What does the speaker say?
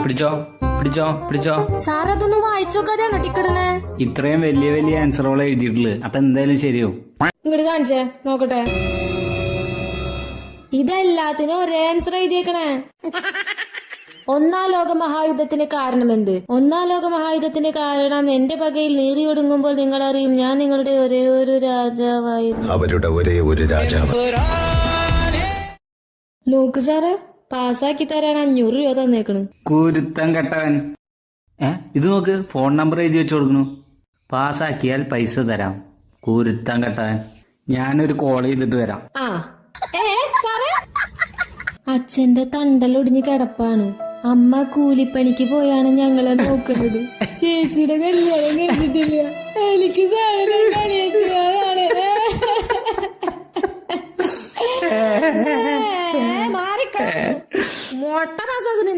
പിടിച്ചോ പിടിച്ചോ പിടിച്ചോ. സാർ അതൊന്ന് വായിച്ചോക്കാതെയാണോ ടിക്കറ്റിന്? ഇത്രയും വലിയ വലിയ ആൻസറുകൾ എഴുതിയിട്ടുള്ളത്, അപ്പൊ എന്തായാലും ശരിയാവും. ഇങ്ങോട്ട് കാണിച്ചേ നോക്കട്ടെ. ഇതെല്ലാത്തിനും ഒരേ ആൻസർ എഴുതിയേക്കണേ. ഒന്നാം ലോക മഹായുദ്ധത്തിന് കാരണം എന്ത്? ഒന്നാം ലോക മഹായുദ്ധത്തിന് കാരണം എന്റെ പകയിൽ നീറി ഒടുങ്ങുമ്പോൾ നിങ്ങൾ അറിയും ഞാൻ നിങ്ങളുടെ ഒരേ ഒരു രാജാവായിരുന്നു. അവരുടെ ഒരേ ഒരു രാജാവ്. നോക്ക് സാറേ, പാസ്സാക്കി തരാൻ 500 രൂപ തന്നേക്കണ്. കുരുത്തം കെട്ടവൻ. ഇത് നോക്ക്, ഫോൺ നമ്പർ എഴുതി വെച്ച് കൊടുക്കണു. പാസ്സാക്കിയാൽ പൈസ തരാം. കുരുത്തം കെട്ടവൻ. ഞാനൊരു കോൾ ചെയ്തിട്ട് വരാം. സാറേ, അച്ഛന്റെ തണ്ടലൊടിഞ്ഞ് കിടപ്പാണ്. അമ്മ കൂലിപ്പണിക്ക് പോയാണ് ഞങ്ങളെ നോക്കുന്നത്. ചേച്ചിയുടെ കല്യാണം കഴിഞ്ഞിട്ടില്ല. എനിക്ക് മാറിക്ക മൊട്ട പാസ്സാക്കുന്നു.